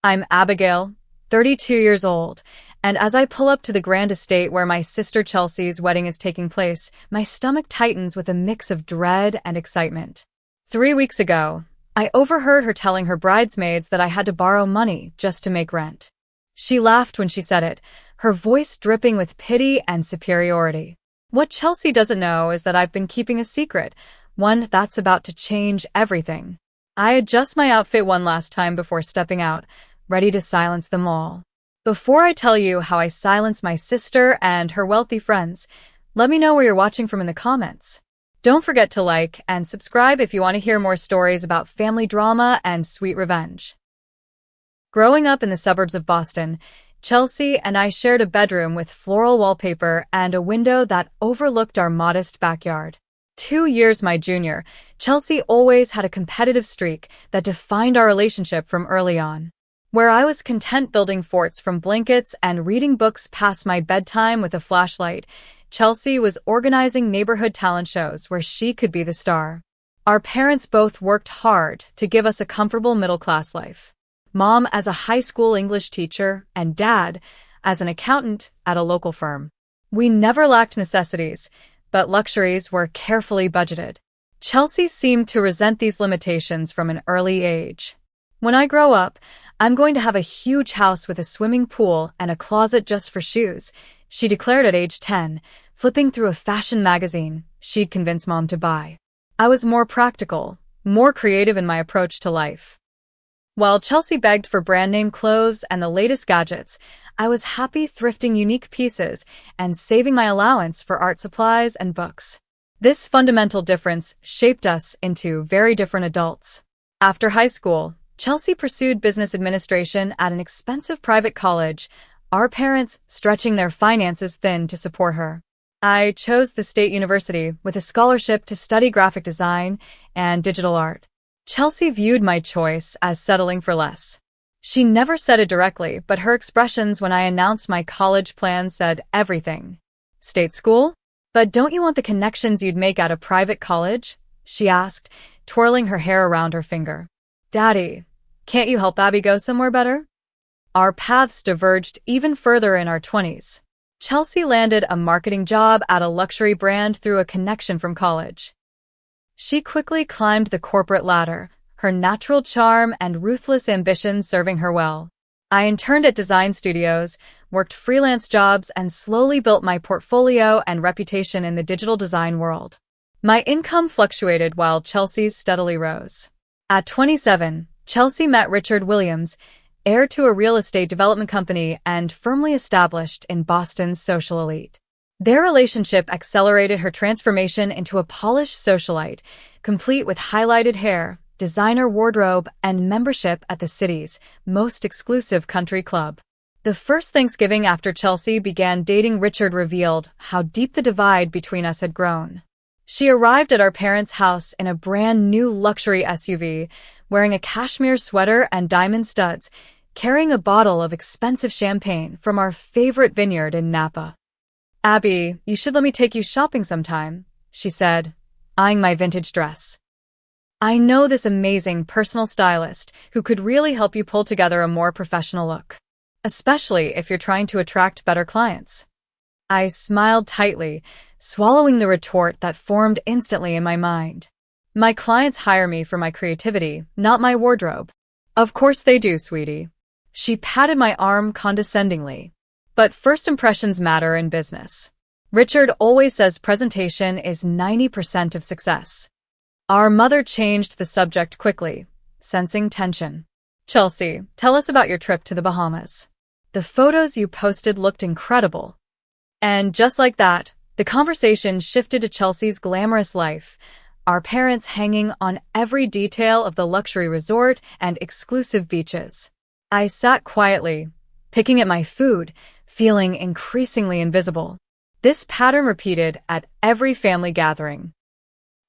I'm Abigail, 32 years old, and as I pull up to the grand estate where my sister Chelsea's wedding is taking place, my stomach tightens with a mix of dread and excitement. 3 weeks ago, I overheard her telling her bridesmaids that I had to borrow money just to make rent. She laughed when she said it, her voice dripping with pity and superiority. What Chelsea doesn't know is that I've been keeping a secret, one that's about to change everything. I adjust my outfit one last time before stepping out, ready to silence them all. Before I tell you how I silence my sister and her wealthy friends, let me know where you're watching from in the comments. Don't forget to like and subscribe if you want to hear more stories about family drama and sweet revenge. Growing up in the suburbs of Boston, Chelsea and I shared a bedroom with floral wallpaper and a window that overlooked our modest backyard. 2 years my junior, Chelsea always had a competitive streak that defined our relationship from early on. Where I was content building forts from blankets and reading books past my bedtime with a flashlight, Chelsea was organizing neighborhood talent shows where she could be the star. Our parents both worked hard to give us a comfortable middle-class life. Mom as a high school English teacher and Dad as an accountant at a local firm. We never lacked necessities, but luxuries were carefully budgeted. Chelsea seemed to resent these limitations from an early age. When I grow up, I'm going to have a huge house with a swimming pool and a closet just for shoes, she declared at age 10, flipping through a fashion magazine she'd convinced Mom to buy. I was more practical, more creative in my approach to life. While Chelsea begged for brand-name clothes and the latest gadgets, I was happy thrifting unique pieces and saving my allowance for art supplies and books. This fundamental difference shaped us into very different adults. After high school, Chelsea pursued business administration at an expensive private college, our parents stretching their finances thin to support her. I chose the state university with a scholarship to study graphic design and digital art. Chelsea viewed my choice as settling for less. She never said it directly, but her expressions when I announced my college plans said everything. State school? But don't you want the connections you'd make at a private college? She asked, twirling her hair around her finger. Daddy, can't you help Abby go somewhere better? Our paths diverged even further in our 20s. Chelsea landed a marketing job at a luxury brand through a connection from college. She quickly climbed the corporate ladder, her natural charm and ruthless ambition serving her well. I interned at design studios, worked freelance jobs, and slowly built my portfolio and reputation in the digital design world. My income fluctuated while Chelsea's steadily rose. At 27, Chelsea met Richard Williams, heir to a real estate development company and firmly established in Boston's social elite. Their relationship accelerated her transformation into a polished socialite, complete with highlighted hair, designer wardrobe, and membership at the city's most exclusive country club. The first Thanksgiving after Chelsea began dating Richard revealed how deep the divide between us had grown. She arrived at our parents' house in a brand new luxury SUV, wearing a cashmere sweater and diamond studs, carrying a bottle of expensive champagne from our favorite vineyard in Napa. Abby, you should let me take you shopping sometime, she said, eyeing my vintage dress. I know this amazing personal stylist who could really help you pull together a more professional look, especially if you're trying to attract better clients. I smiled tightly, swallowing the retort that formed instantly in my mind. My clients hire me for my creativity, not my wardrobe. Of course they do, sweetie. She patted my arm condescendingly. But first impressions matter in business. Richard always says presentation is 90% of success. Our mother changed the subject quickly, sensing tension. Chelsea, tell us about your trip to the Bahamas. The photos you posted looked incredible. And just like that, the conversation shifted to Chelsea's glamorous life, our parents hanging on every detail of the luxury resort and exclusive beaches. I sat quietly, picking at my food, feeling increasingly invisible. This pattern repeated at every family gathering.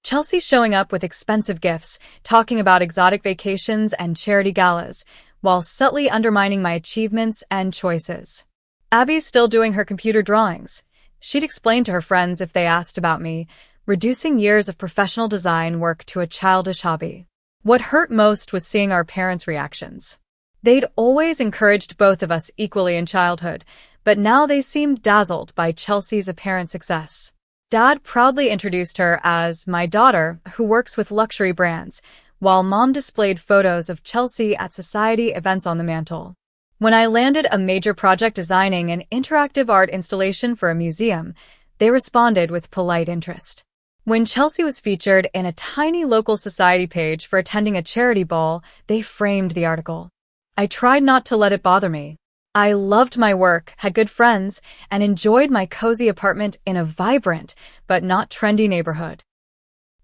Chelsea showing up with expensive gifts, talking about exotic vacations and charity galas, while subtly undermining my achievements and choices. Abby's still doing her computer drawings. She'd explain to her friends if they asked about me, reducing years of professional design work to a childish hobby. What hurt most was seeing our parents' reactions. They'd always encouraged both of us equally in childhood, but now they seemed dazzled by Chelsea's apparent success. Dad proudly introduced her as my daughter, who works with luxury brands, while Mom displayed photos of Chelsea at society events on the mantle. When I landed a major project designing an interactive art installation for a museum, they responded with polite interest. When Chelsea was featured in a tiny local society page for attending a charity ball, they framed the article. I tried not to let it bother me. I loved my work, had good friends, and enjoyed my cozy apartment in a vibrant but not trendy neighborhood.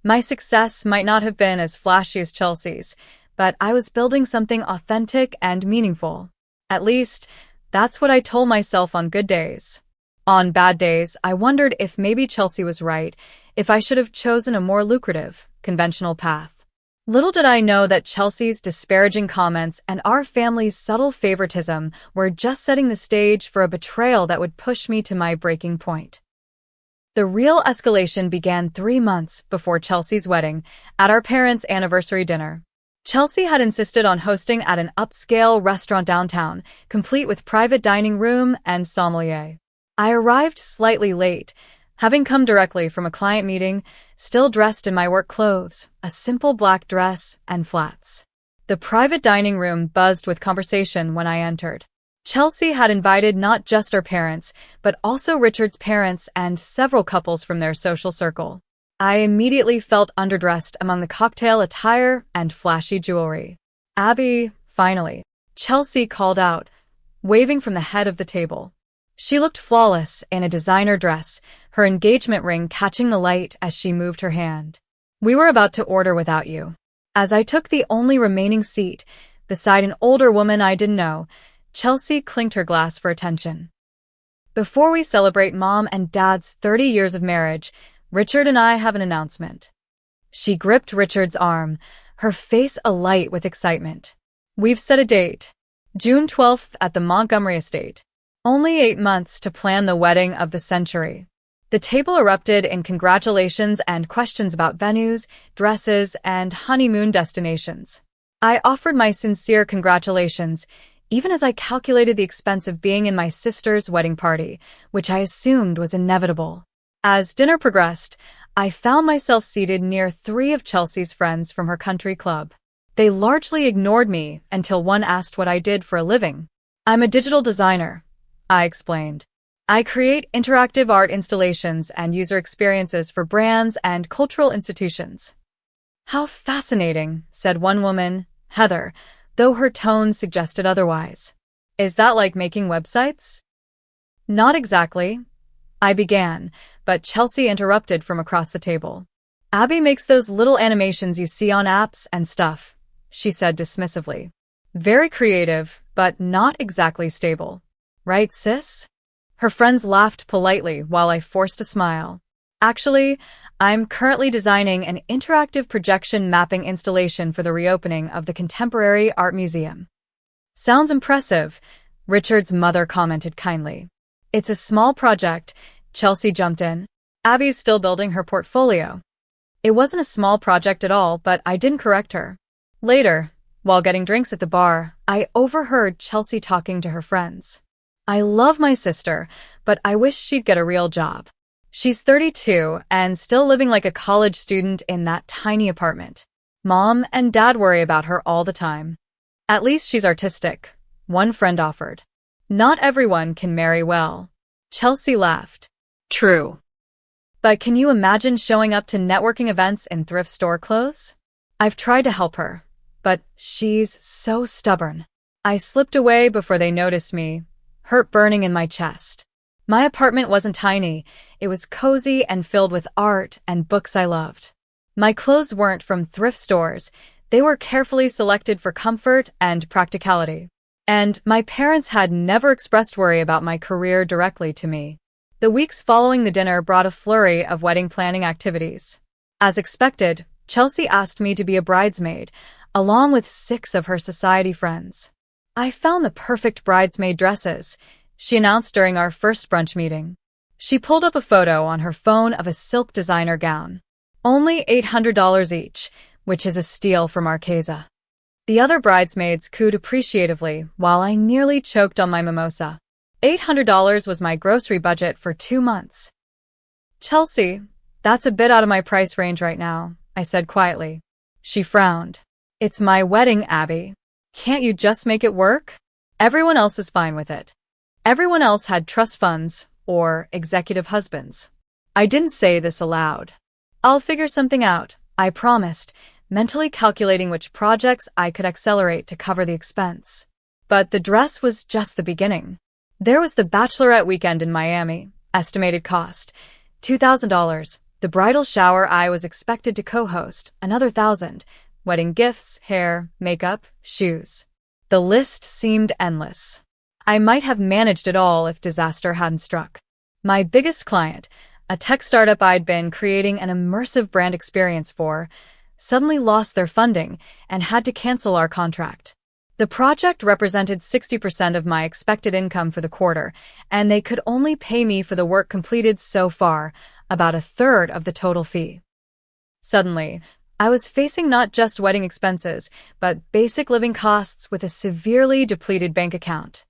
My success might not have been as flashy as Chelsea's, but I was building something authentic and meaningful. At least, that's what I told myself on good days. On bad days, I wondered if maybe Chelsea was right, if I should have chosen a more lucrative, conventional path. Little did I know that Chelsea's disparaging comments and our family's subtle favoritism were just setting the stage for a betrayal that would push me to my breaking point. The real escalation began 3 months before Chelsea's wedding, at our parents' anniversary dinner. Chelsea had insisted on hosting at an upscale restaurant downtown, complete with private dining room and sommelier. I arrived slightly late, having come directly from a client meeting, still dressed in my work clothes, a simple black dress, and flats. The private dining room buzzed with conversation when I entered. Chelsea had invited not just our parents, but also Richard's parents and several couples from their social circle. I immediately felt underdressed among the cocktail attire and flashy jewelry. "Abby, finally," Chelsea called out, waving from the head of the table. She looked flawless in a designer dress, her engagement ring catching the light as she moved her hand. "We were about to order without you." As I took the only remaining seat, beside an older woman I didn't know, Chelsea clinked her glass for attention. "Before we celebrate Mom and Dad's 30 years of marriage, Richard and I have an announcement." She gripped Richard's arm, her face alight with excitement. "We've set a date, June 12th at the Montgomery estate. Only 8 months to plan the wedding of the century." The table erupted in congratulations and questions about venues, dresses, and honeymoon destinations. I offered my sincere congratulations, even as I calculated the expense of being in my sister's wedding party, which I assumed was inevitable. As dinner progressed, I found myself seated near 3 of Chelsea's friends from her country club. They largely ignored me until one asked what I did for a living. "I'm a digital designer," I explained. "I create interactive art installations and user experiences for brands and cultural institutions." "How fascinating," said one woman, Heather, though her tone suggested otherwise. "Is that like making websites?" "Not exactly," I began, but Chelsea interrupted from across the table. "Abby makes those little animations you see on apps and stuff," she said dismissively. "Very creative, but not exactly stable. Right, sis?" Her friends laughed politely while I forced a smile. "Actually, I'm currently designing an interactive projection mapping installation for the reopening of the Contemporary Art Museum." "Sounds impressive," Richard's mother commented kindly. "It's a small project," Chelsea jumped in. "Abby's still building her portfolio." It wasn't a small project at all, but I didn't correct her. Later, while getting drinks at the bar, I overheard Chelsea talking to her friends. "I love my sister, but I wish she'd get a real job. She's 32 and still living like a college student in that tiny apartment. Mom and Dad worry about her all the time. At least she's artistic," one friend offered. "Not everyone can marry well." Chelsea laughed. "True. But can you imagine showing up to networking events in thrift store clothes?" I've tried to help her, but she's so stubborn. I slipped away before they noticed me, hurt burning in my chest. My apartment wasn't tiny. It was cozy and filled with art and books I loved. My clothes weren't from thrift stores. They were carefully selected for comfort and practicality. And my parents had never expressed worry about my career directly to me. The weeks following the dinner brought a flurry of wedding planning activities. As expected, Chelsea asked me to be a bridesmaid, along with 6 of her society friends. "I found the perfect bridesmaid dresses," she announced during our first brunch meeting. She pulled up a photo on her phone of a silk designer gown. "Only $800 each, which is a steal from Marquesa." The other bridesmaids cooed appreciatively while I nearly choked on my mimosa. $800 was my grocery budget for 2 months. Chelsea, that's a bit out of my price range right now, I said quietly. She frowned. It's my wedding, Abby. Can't you just make it work? Everyone else is fine with it. Everyone else had trust funds or executive husbands. I didn't say this aloud. I'll figure something out, I promised, mentally calculating which projects I could accelerate to cover the expense. But the dress was just the beginning. There was the bachelorette weekend in Miami, estimated cost, $2,000. The bridal shower I was expected to co-host, another $1,000. Wedding gifts, hair, makeup, shoes. The list seemed endless. I might have managed it all if disaster hadn't struck. My biggest client, a tech startup I'd been creating an immersive brand experience for, suddenly lost their funding and had to cancel our contract. The project represented 60% of my expected income for the quarter, and they could only pay me for the work completed so far, about a third of the total fee. Suddenly, I was facing not just wedding expenses, but basic living costs with a severely depleted bank account.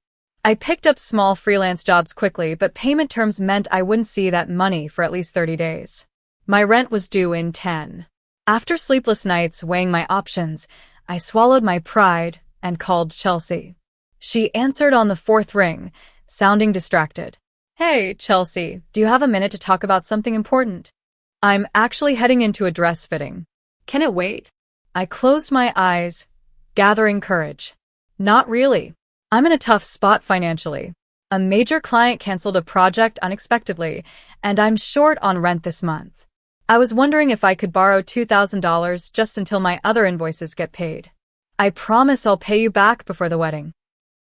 I picked up small freelance jobs quickly, but payment terms meant I wouldn't see that money for at least 30 days. My rent was due in 10. After sleepless nights weighing my options, I swallowed my pride and called Chelsea. She answered on the 4th ring, sounding distracted. Hey, Chelsea, do you have a minute to talk about something important? I'm actually heading into a dress fitting. Can it wait? I closed my eyes, gathering courage. Not really. I'm in a tough spot financially. A major client canceled a project unexpectedly, and I'm short on rent this month. I was wondering if I could borrow $2,000 just until my other invoices get paid. I promise I'll pay you back before the wedding.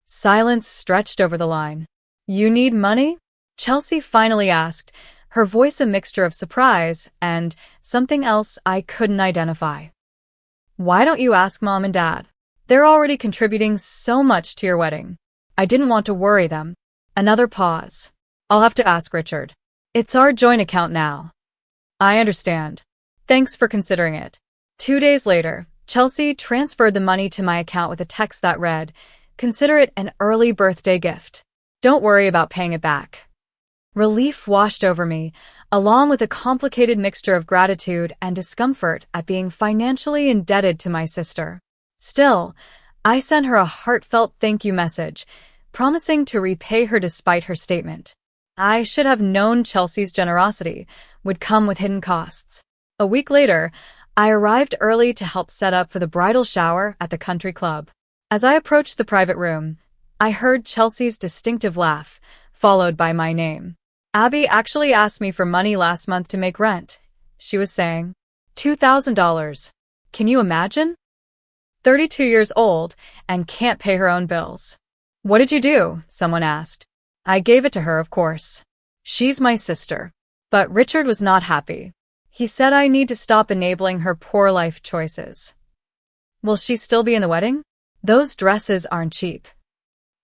Silence stretched over the line. You need money? Chelsea finally asked, her voice a mixture of surprise and something else I couldn't identify. Why don't you ask Mom and Dad? They're already contributing so much to your wedding. I didn't want to worry them. Another pause. I'll have to ask Richard. It's our joint account now. I understand. Thanks for considering it. 2 days later, Chelsea transferred the money to my account with a text that read, "Consider it an early birthday gift. Don't worry about paying it back." Relief washed over me, along with a complicated mixture of gratitude and discomfort at being financially indebted to my sister. Still, I sent her a heartfelt thank you message, promising to repay her despite her statement. I should have known Chelsea's generosity would come with hidden costs. A week later, I arrived early to help set up for the bridal shower at the country club. As I approached the private room, I heard Chelsea's distinctive laugh, followed by my name. Abby actually asked me for money last month to make rent, she was saying. $2,000. Can you imagine? 32 years old and can't pay her own bills. What did you do? Someone asked. I gave it to her, of course. She's my sister. But Richard was not happy. He said I need to stop enabling her poor life choices. Will she still be in the wedding? Those dresses aren't cheap.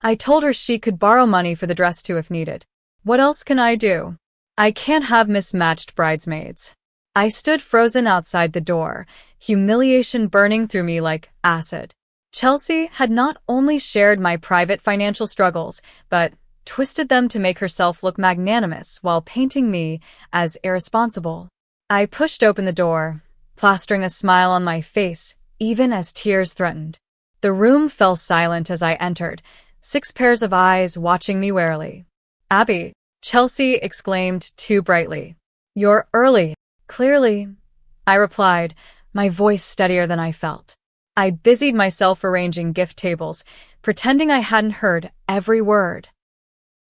I told her she could borrow money for the dress too if needed. What else can I do? I can't have mismatched bridesmaids. I stood frozen outside the door, humiliation burning through me like acid. Chelsea had not only shared my private financial struggles, but twisted them to make herself look magnanimous while painting me as irresponsible. I pushed open the door, plastering a smile on my face, even as tears threatened. The room fell silent as I entered, 6 pairs of eyes watching me warily. Abby, Chelsea exclaimed too brightly. You're early. Clearly, I replied, my voice steadier than I felt. I busied myself arranging gift tables, pretending I hadn't heard every word.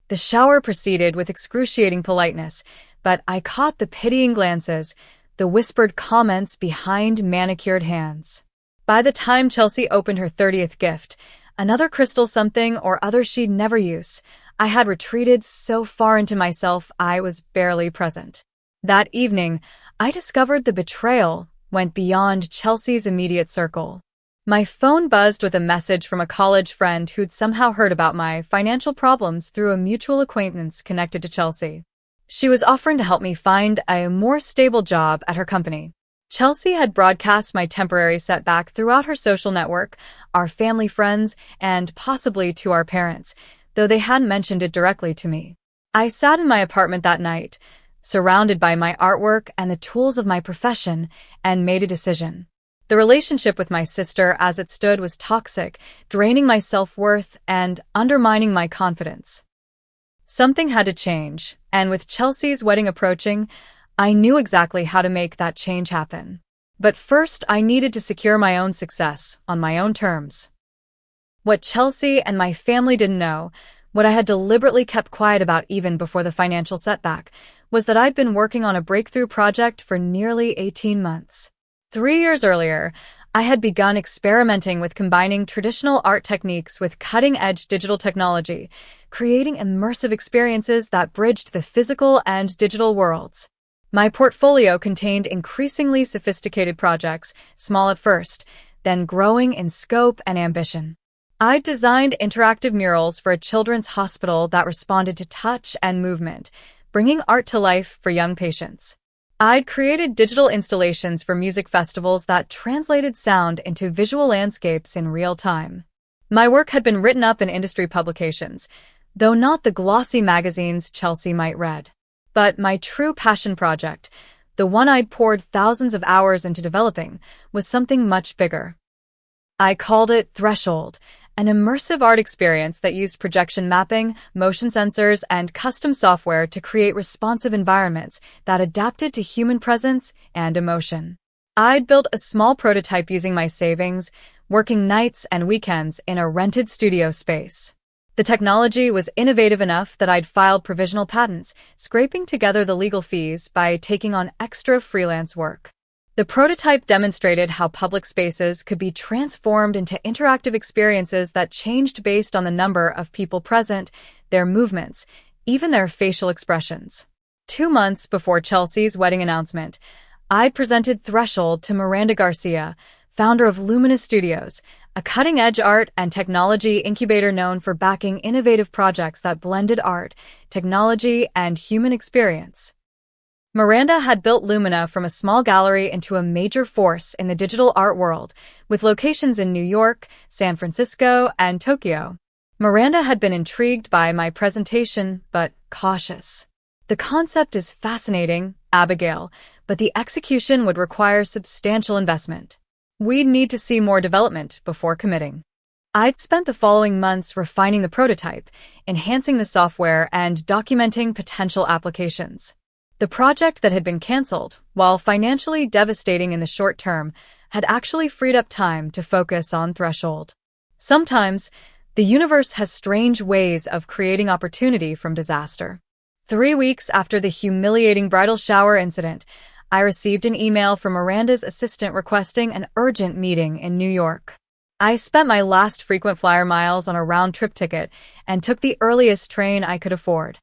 The shower proceeded with excruciating politeness, but I caught the pitying glances, the whispered comments behind manicured hands. By the time Chelsea opened her 30th gift, another crystal something or other she'd never use, I had retreated so far into myself I was barely present. That evening, I discovered the betrayal went beyond Chelsea's immediate circle. My phone buzzed with a message from a college friend who'd somehow heard about my financial problems through a mutual acquaintance connected to Chelsea. She was offering to help me find a more stable job at her company. Chelsea had broadcast my temporary setback throughout her social network, our family friends, and possibly to our parents, though they hadn't mentioned it directly to me. I sat in my apartment that night, surrounded by my artwork and the tools of my profession, and made a decision. The relationship with my sister as it stood was toxic, draining my self-worth and undermining my confidence. Something had to change, and with Chelsea's wedding approaching, I knew exactly how to make that change happen. But first, I needed to secure my own success on my own terms. What Chelsea and my family didn't know, what I had deliberately kept quiet about even before the financial setback, was that I'd been working on a breakthrough project for nearly 18 months. 3 years earlier, I had begun experimenting with combining traditional art techniques with cutting-edge digital technology, creating immersive experiences that bridged the physical and digital worlds. My portfolio contained increasingly sophisticated projects, small at first, then growing in scope and ambition. I'd designed interactive murals for a children's hospital that responded to touch and movement, bringing art to life for young patients. I'd created digital installations for music festivals that translated sound into visual landscapes in real time. My work had been written up in industry publications, though not the glossy magazines Chelsea might read. But my true passion project, the one I'd poured thousands of hours into developing, was something much bigger. I called it Threshold, an immersive art experience that used projection mapping, motion sensors, and custom software to create responsive environments that adapted to human presence and emotion. I'd built a small prototype using my savings, working nights and weekends in a rented studio space. The technology was innovative enough that I'd filed provisional patents, scraping together the legal fees by taking on extra freelance work. The prototype demonstrated how public spaces could be transformed into interactive experiences that changed based on the number of people present, their movements, even their facial expressions. 2 months before Chelsea's wedding announcement, I presented Threshold to Miranda Garcia, founder of Luminous Studios, a cutting-edge art and technology incubator known for backing innovative projects that blended art, technology, and human experience. Miranda had built Lumina from a small gallery into a major force in the digital art world, with locations in New York, San Francisco, and Tokyo. Miranda had been intrigued by my presentation, but cautious. "The concept is fascinating, Abigail, but the execution would require substantial investment. We'd need to see more development before committing." I'd spent the following months refining the prototype, enhancing the software, and documenting potential applications. The project that had been canceled, while financially devastating in the short term, had actually freed up time to focus on Threshold. Sometimes, the universe has strange ways of creating opportunity from disaster. 3 weeks after the humiliating bridal shower incident, I received an email from Miranda's assistant requesting an urgent meeting in New York. I spent my last frequent flyer miles on a round-trip ticket and took the earliest train I could afford.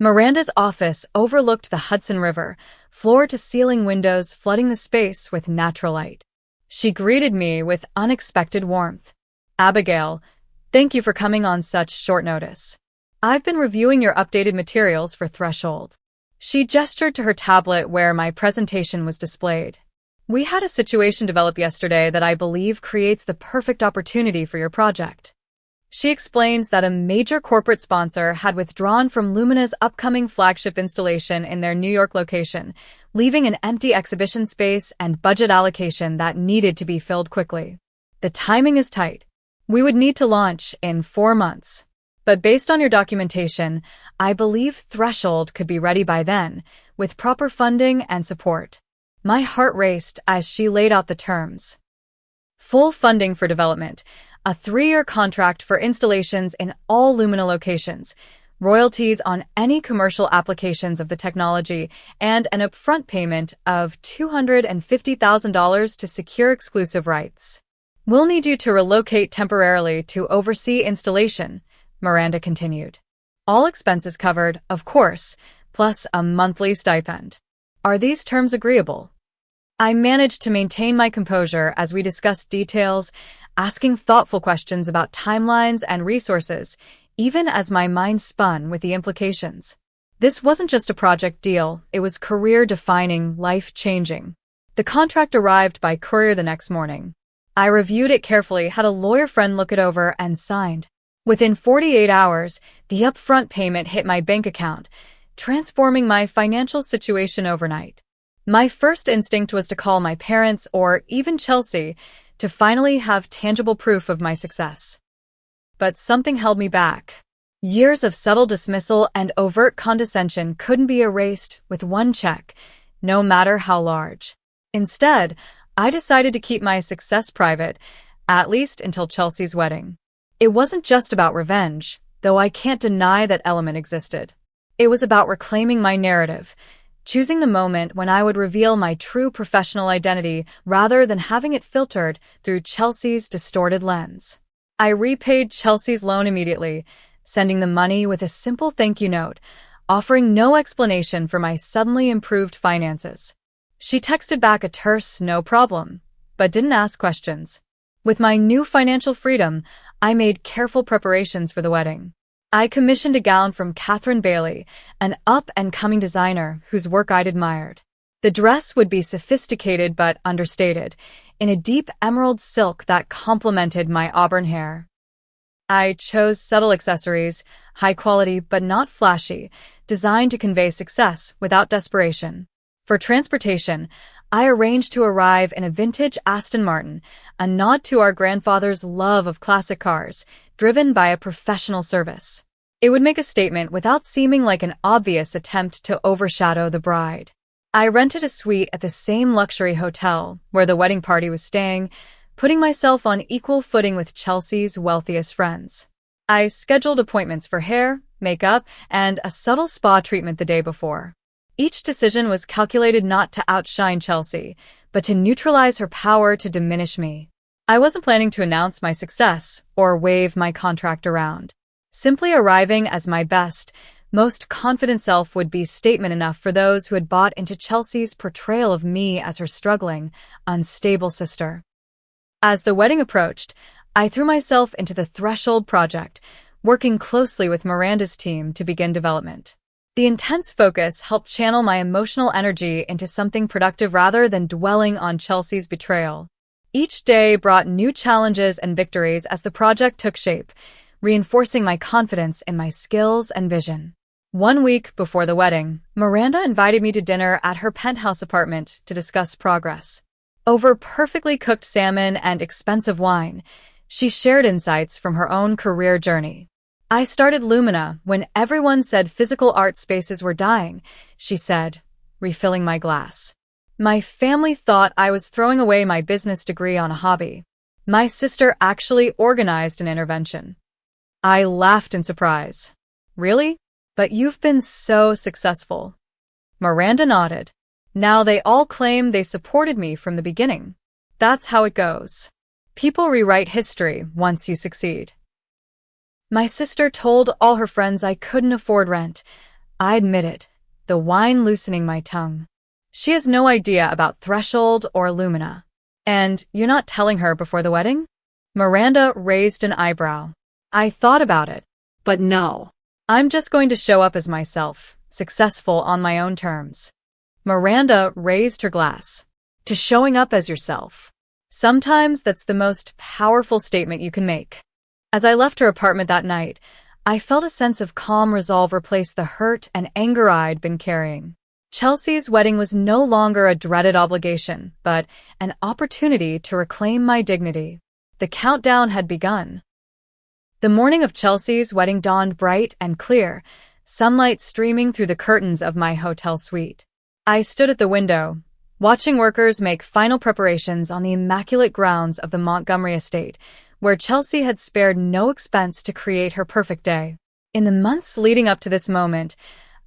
Miranda's office overlooked the Hudson River, floor-to-ceiling windows flooding the space with natural light. She greeted me with unexpected warmth. "Abigail, thank you for coming on such short notice. I've been reviewing your updated materials for Threshold." She gestured to her tablet where my presentation was displayed. "We had a situation develop yesterday that I believe creates the perfect opportunity for your project." She explains that a major corporate sponsor had withdrawn from Lumina's upcoming flagship installation in their New York location, leaving an empty exhibition space and budget allocation that needed to be filled quickly. "The timing is tight. We would need to launch in 4 months. But based on your documentation, I believe Threshold could be ready by then, with proper funding and support." My heart raced as she laid out the terms. Full funding for development, a 3-year contract for installations in all Lumina locations, royalties on any commercial applications of the technology, and an upfront payment of $250,000 to secure exclusive rights. "We'll need you to relocate temporarily to oversee installation," Miranda continued. "All expenses covered, of course, plus a monthly stipend. Are these terms agreeable?" I managed to maintain my composure as we discussed details, asking thoughtful questions about timelines and resources, even as my mind spun with the implications. This wasn't just a project deal, it was career-defining, life-changing. The contract arrived by courier the next morning. I reviewed it carefully, had a lawyer friend look it over, and signed. Within 48 hours, the upfront payment hit my bank account, transforming my financial situation overnight. My first instinct was to call my parents or even Chelsea to finally have tangible proof of my success. But something held me back. Years of subtle dismissal and overt condescension couldn't be erased with one check, no matter how large. Instead, I decided to keep my success private, at least until Chelsea's wedding. It wasn't just about revenge, though I can't deny that element existed. It was about reclaiming my narrative, choosing the moment when I would reveal my true professional identity rather than having it filtered through Chelsea's distorted lens. I repaid Chelsea's loan immediately, sending the money with a simple thank you note, offering no explanation for my suddenly improved finances. She texted back a terse "no problem," but didn't ask questions. With my new financial freedom, I made careful preparations for the wedding. I commissioned a gown from Catherine Bailey, an up-and-coming designer whose work I'd admired. The dress would be sophisticated but understated, in a deep emerald silk that complemented my auburn hair. I chose subtle accessories, high quality but not flashy, designed to convey success without desperation. For transportation, I arranged to arrive in a vintage Aston Martin, a nod to our grandfather's love of classic cars, driven by a professional service. It would make a statement without seeming like an obvious attempt to overshadow the bride. I rented a suite at the same luxury hotel where the wedding party was staying, putting myself on equal footing with Chelsea's wealthiest friends. I scheduled appointments for hair, makeup, and a subtle spa treatment the day before. Each decision was calculated not to outshine Chelsea, but to neutralize her power to diminish me. I wasn't planning to announce my success or wave my contract around. Simply arriving as my best, most confident self would be statement enough for those who had bought into Chelsea's portrayal of me as her struggling, unstable sister. As the wedding approached, I threw myself into the Threshold project, working closely with Miranda's team to begin development. The intense focus helped channel my emotional energy into something productive rather than dwelling on Chelsea's betrayal. Each day brought new challenges and victories as the project took shape, reinforcing my confidence in my skills and vision. 1 week before the wedding, Miranda invited me to dinner at her penthouse apartment to discuss progress. Over perfectly cooked salmon and expensive wine, she shared insights from her own career journey. I started Lumina when everyone said physical art spaces were dying, she said, refilling my glass. My family thought I was throwing away my business degree on a hobby. My sister actually organized an intervention. I laughed in surprise. Really? But you've been so successful. Miranda nodded. Now they all claim they supported me from the beginning. That's how it goes. People rewrite history once you succeed. My sister told all her friends I couldn't afford rent. I admit it, the wine loosening my tongue. She has no idea about Threshold or Lumina. And you're not telling her before the wedding? Miranda raised an eyebrow. I thought about it, but no. I'm just going to show up as myself, successful on my own terms. Miranda raised her glass. To showing up as yourself. Sometimes that's the most powerful statement you can make. As I left her apartment that night, I felt a sense of calm resolve replace the hurt and anger I'd been carrying. Chelsea's wedding was no longer a dreaded obligation, but an opportunity to reclaim my dignity. The countdown had begun. The morning of Chelsea's wedding dawned bright and clear, sunlight streaming through the curtains of my hotel suite. I stood at the window, watching workers make final preparations on the immaculate grounds of the Montgomery estate, where Chelsea had spared no expense to create her perfect day. In the months leading up to this moment,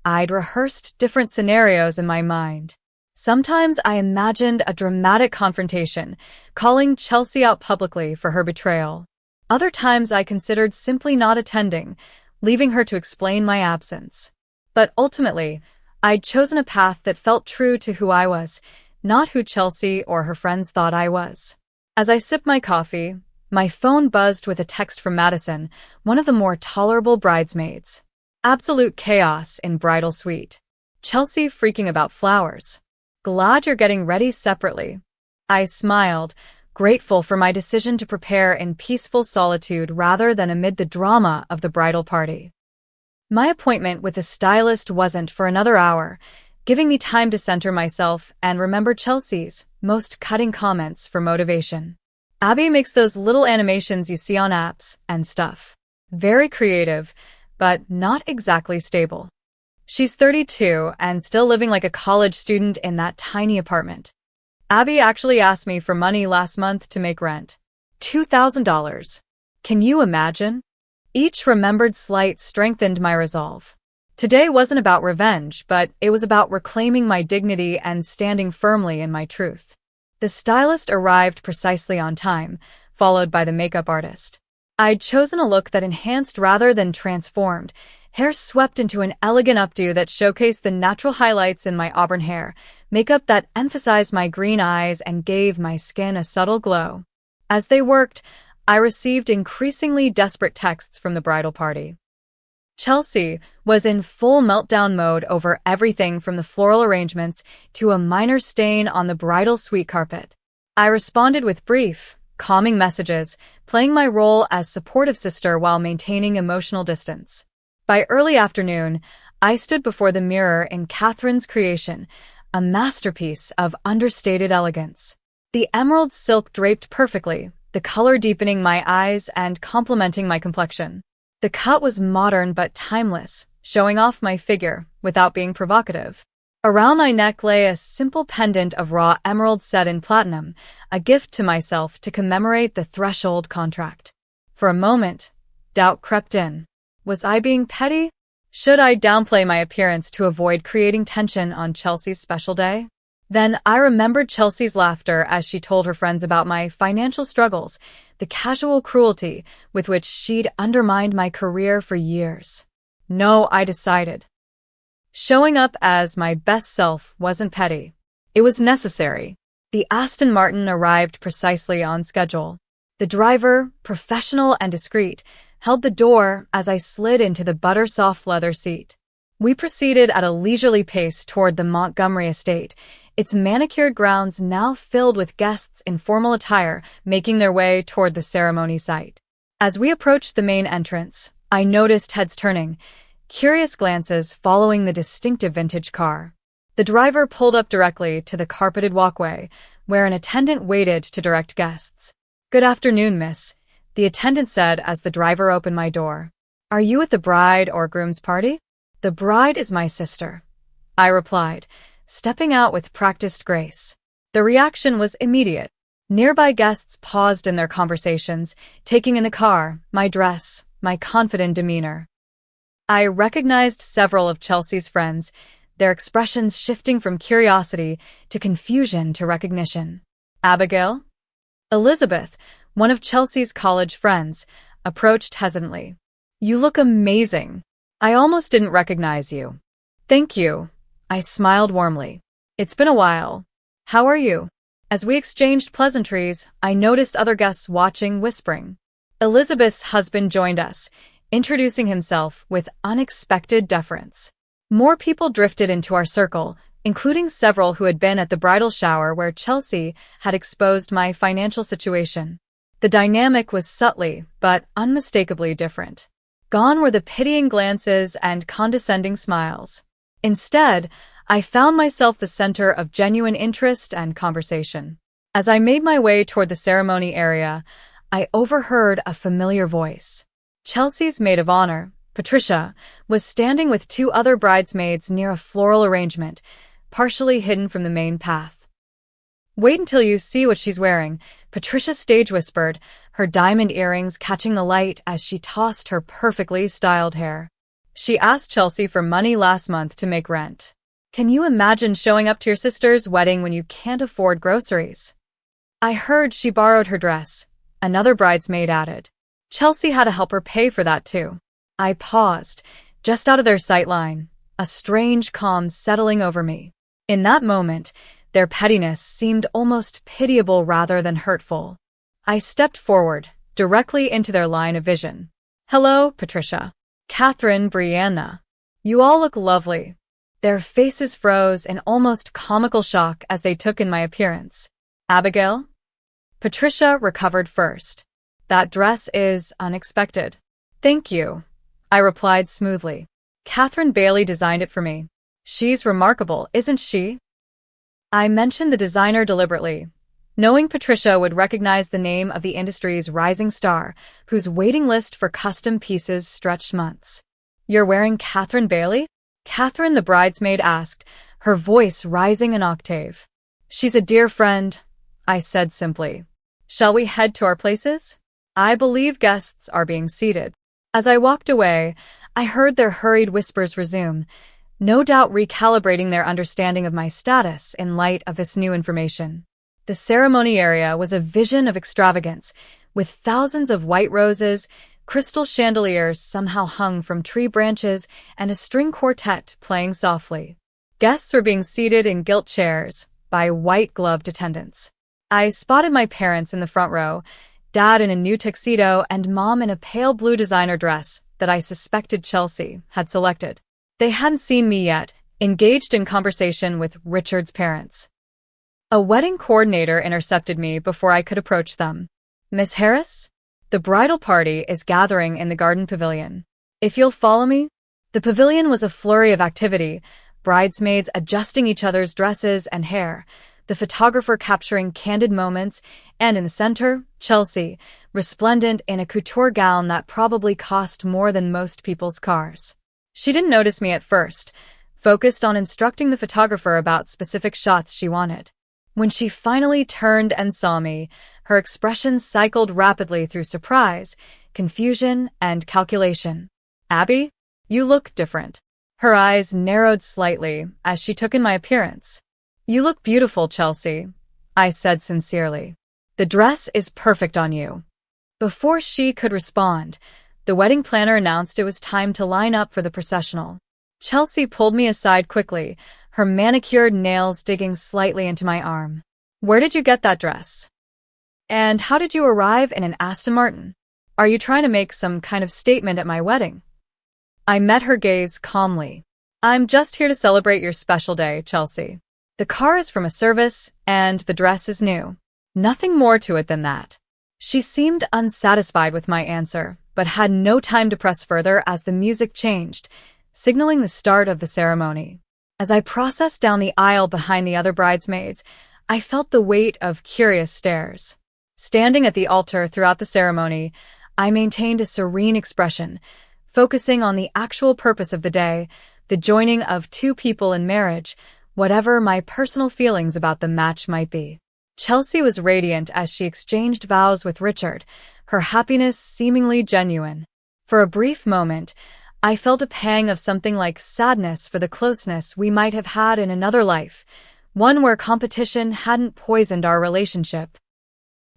I'd rehearsed different scenarios in my mind. Sometimes I imagined a dramatic confrontation, calling Chelsea out publicly for her betrayal. Other times I considered simply not attending, leaving her to explain my absence. But ultimately, I'd chosen a path that felt true to who I was, not who Chelsea or her friends thought I was. As I sipped my coffee, my phone buzzed with a text from Madison, one of the more tolerable bridesmaids. Absolute chaos in bridal suite. Chelsea freaking about flowers. Glad you're getting ready separately. I smiled, grateful for my decision to prepare in peaceful solitude rather than amid the drama of the bridal party. My appointment with the stylist wasn't for another hour, giving me time to center myself and remember Chelsea's most cutting comments for motivation. Abby makes those little animations you see on apps and stuff. Very creative, but not exactly stable. She's 32 and still living like a college student in that tiny apartment. Abby actually asked me for money last month to make rent. $2,000. Can you imagine? Each remembered slight strengthened my resolve. Today wasn't about revenge, but it was about reclaiming my dignity and standing firmly in my truth. The stylist arrived precisely on time, followed by the makeup artist. I'd chosen a look that enhanced rather than transformed, hair swept into an elegant updo that showcased the natural highlights in my auburn hair, makeup that emphasized my green eyes and gave my skin a subtle glow. As they worked, I received increasingly desperate texts from the bridal party. Chelsea was in full meltdown mode over everything from the floral arrangements to a minor stain on the bridal suite carpet. I responded with brief, calming messages, playing my role as supportive sister while maintaining emotional distance. By early afternoon, I stood before the mirror in Catherine's creation, a masterpiece of understated elegance. The emerald silk draped perfectly, the color deepening my eyes and complementing my complexion. The cut was modern but timeless, showing off my figure without being provocative. Around my neck lay a simple pendant of raw emerald set in platinum, a gift to myself to commemorate the threshold contract. For a moment, doubt crept in. Was I being petty? Should I downplay my appearance to avoid creating tension on Chelsea's special day? Then I remembered Chelsea's laughter as she told her friends about my financial struggles, the casual cruelty with which she'd undermined my career for years. No, I decided. Showing up as my best self wasn't petty. It was necessary. The Aston Martin arrived precisely on schedule. The driver, professional and discreet, held the door as I slid into the butter-soft leather seat. We proceeded at a leisurely pace toward the Montgomery estate, its manicured grounds now filled with guests in formal attire making their way toward the ceremony site. As we approached the main entrance, I noticed heads turning, curious glances following the distinctive vintage car. The driver pulled up directly to the carpeted walkway, where an attendant waited to direct guests. "Good afternoon, miss," the attendant said as the driver opened my door. "Are you at the bride or groom's party?" "The bride is my sister," I replied, stepping out with practiced grace. The reaction was immediate. Nearby guests paused in their conversations, taking in the car, my dress, my confident demeanor. I recognized several of Chelsea's friends, their expressions shifting from curiosity to confusion to recognition. "Abigail?" Elizabeth, one of Chelsea's college friends, approached hesitantly. "You look amazing. I almost didn't recognize you." "Thank you." I smiled warmly. "It's been a while. How are you?" As we exchanged pleasantries, I noticed other guests watching, whispering. Elizabeth's husband joined us, introducing himself with unexpected deference. More people drifted into our circle, including several who had been at the bridal shower where Chelsea had exposed my financial situation. The dynamic was subtly, but unmistakably different. Gone were the pitying glances and condescending smiles. Instead, I found myself the center of genuine interest and conversation. As I made my way toward the ceremony area, I overheard a familiar voice. Chelsea's maid of honor, Patricia, was standing with two other bridesmaids near a floral arrangement, partially hidden from the main path. "Wait until you see what she's wearing," Patricia stage whispered, her diamond earrings catching the light as she tossed her perfectly styled hair. "She asked Chelsea for money last month to make rent. Can you imagine showing up to your sister's wedding when you can't afford groceries?" "I heard she borrowed her dress," another bridesmaid added. "Chelsea had to help her pay for that too." I paused, just out of their sight line, a strange calm settling over me. In that moment, their pettiness seemed almost pitiable rather than hurtful. I stepped forward, directly into their line of vision. "Hello, Patricia. Catherine, Brianna. You all look lovely." Their faces froze in almost comical shock as they took in my appearance. Abigail? Patricia recovered first. That dress is unexpected. Thank you, I replied smoothly. Catherine Bailey designed it for me. She's remarkable, isn't she? I mentioned the designer deliberately, knowing Patricia would recognize the name of the industry's rising star, whose waiting list for custom pieces stretched months. You're wearing Catherine Bailey? Catherine, the bridesmaid, asked, her voice rising an octave. She's a dear friend, I said simply. Shall we head to our places? I believe guests are being seated. As I walked away, I heard their hurried whispers resume, no doubt recalibrating their understanding of my status in light of this new information. The ceremony area was a vision of extravagance, with thousands of white roses, crystal chandeliers somehow hung from tree branches, and a string quartet playing softly. Guests were being seated in gilt chairs by white-gloved attendants. I spotted my parents in the front row, Dad in a new tuxedo and Mom in a pale blue designer dress that I suspected Chelsea had selected. They hadn't seen me yet, engaged in conversation with Richard's parents. A wedding coordinator intercepted me before I could approach them. Miss Harris? The bridal party is gathering in the garden pavilion. If you'll follow me? The pavilion was a flurry of activity, bridesmaids adjusting each other's dresses and hair, the photographer capturing candid moments, and in the center, Chelsea, resplendent in a couture gown that probably cost more than most people's cars. She didn't notice me at first, focused on instructing the photographer about specific shots she wanted. When she finally turned and saw me, her expression cycled rapidly through surprise, confusion, and calculation. Abby, you look different. Her eyes narrowed slightly as she took in my appearance. You look beautiful, Chelsea, I said sincerely. The dress is perfect on you. Before she could respond, the wedding planner announced it was time to line up for the processional. Chelsea pulled me aside quickly, her manicured nails digging slightly into my arm. Where did you get that dress? And how did you arrive in an Aston Martin? Are you trying to make some kind of statement at my wedding? I met her gaze calmly. I'm just here to celebrate your special day, Chelsea. The car is from a service, and the dress is new. Nothing more to it than that. She seemed unsatisfied with my answer, but had no time to press further as the music changed, signaling the start of the ceremony. As I processed down the aisle behind the other bridesmaids, I felt the weight of curious stares. Standing at the altar throughout the ceremony, I maintained a serene expression, focusing on the actual purpose of the day, the joining of two people in marriage, whatever my personal feelings about the match might be. Chelsea was radiant as she exchanged vows with Richard, her happiness seemingly genuine. For a brief moment, I felt a pang of something like sadness for the closeness we might have had in another life, one where competition hadn't poisoned our relationship.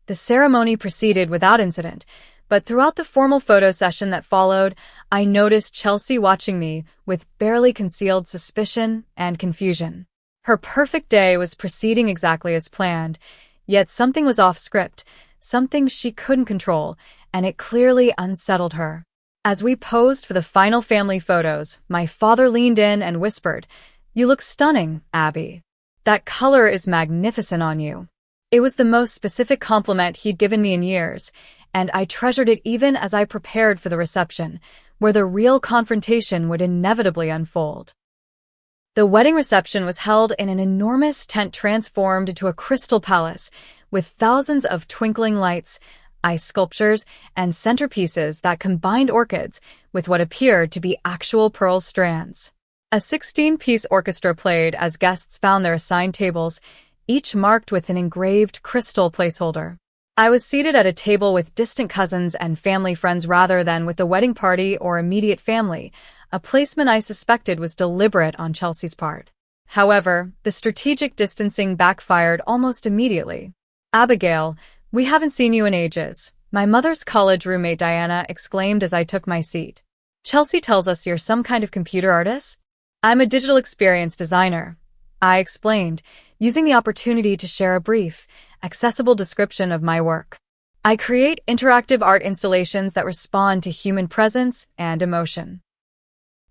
The ceremony proceeded without incident, but throughout the formal photo session that followed, I noticed Chelsea watching me with barely concealed suspicion and confusion. Her perfect day was proceeding exactly as planned, yet something was off script, something she couldn't control, and it clearly unsettled her. As we posed for the final family photos, my father leaned in and whispered, "You look stunning, Abby. That color is magnificent on you." It was the most specific compliment he'd given me in years, and I treasured it even as I prepared for the reception, where the real confrontation would inevitably unfold. The wedding reception was held in an enormous tent transformed into a crystal palace, with thousands of twinkling lights, ice sculptures, and centerpieces that combined orchids with what appeared to be actual pearl strands. A 16-piece orchestra played as guests found their assigned tables, each marked with an engraved crystal placeholder. I was seated at a table with distant cousins and family friends rather than with the wedding party or immediate family, a placement I suspected was deliberate on Chelsea's part. However, the strategic distancing backfired almost immediately. "Abigail, we haven't seen you in ages," my mother's college roommate Diana exclaimed as I took my seat. "Chelsea tells us you're some kind of computer artist?" "I'm a digital experience designer," I explained, using the opportunity to share a brief, accessible description of my work. "I create interactive art installations that respond to human presence and emotion."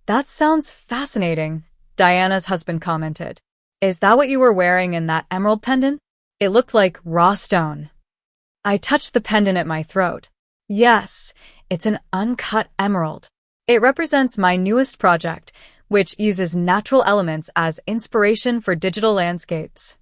"That sounds fascinating," Diana's husband commented. Is that what you were wearing in that emerald pendant? It looked like raw stone. I touched the pendant at my throat. Yes, it's an uncut emerald. It represents my newest project, which uses natural elements as inspiration for digital landscapes.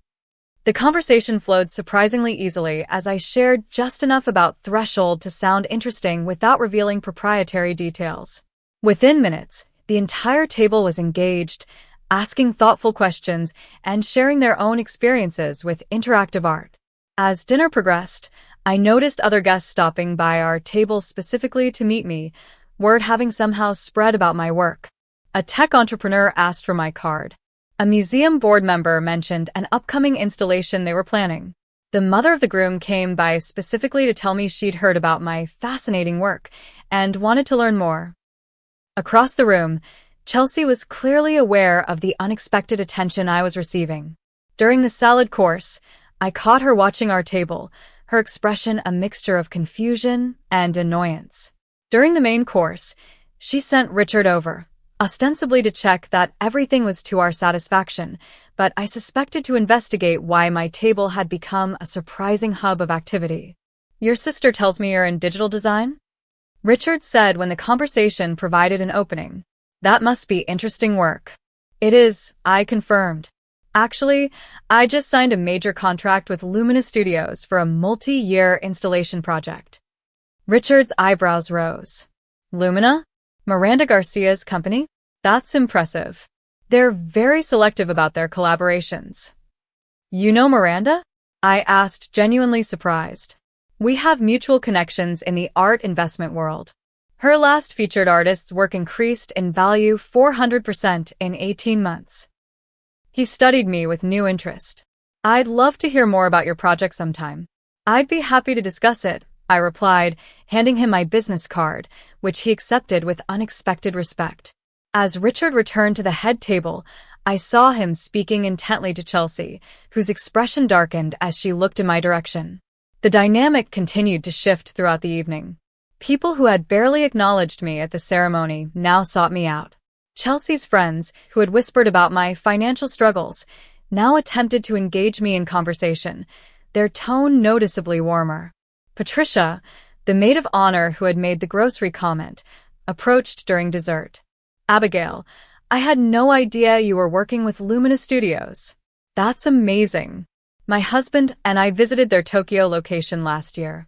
The conversation flowed surprisingly easily as I shared just enough about Threshold to sound interesting without revealing proprietary details. Within minutes, the entire table was engaged, asking thoughtful questions and sharing their own experiences with interactive art. As dinner progressed, I noticed other guests stopping by our table specifically to meet me, word having somehow spread about my work. A tech entrepreneur asked for my card. A museum board member mentioned an upcoming installation they were planning. The mother of the groom came by specifically to tell me she'd heard about my fascinating work and wanted to learn more. Across the room, Chelsea was clearly aware of the unexpected attention I was receiving. During the salad course, I caught her watching our table, her expression a mixture of confusion and annoyance. During the main course, she sent Richard over, ostensibly to check that everything was to our satisfaction, but I suspected to investigate why my table had become a surprising hub of activity. Your sister tells me you're in digital design? Richard said when the conversation provided an opening. That must be interesting work. It is, I confirmed. Actually, I just signed a major contract with Lumina Studios for a multi-year installation project. Richard's eyebrows rose. Lumina? Miranda Garcia's company? That's impressive. They're very selective about their collaborations. You know Miranda? I asked, genuinely surprised. We have mutual connections in the art investment world. Her last featured artist's work increased in value 400% in 18 months. He studied me with new interest. I'd love to hear more about your project sometime. I'd be happy to discuss it, I replied, handing him my business card, which he accepted with unexpected respect. As Richard returned to the head table, I saw him speaking intently to Chelsea, whose expression darkened as she looked in my direction. The dynamic continued to shift throughout the evening. People who had barely acknowledged me at the ceremony now sought me out. Chelsea's friends, who had whispered about my financial struggles, now attempted to engage me in conversation, their tone noticeably warmer. Patricia, the maid of honor who had made the grocery comment, approached during dessert. Abigail, I had no idea you were working with Lumina Studios. That's amazing. My husband and I visited their Tokyo location last year.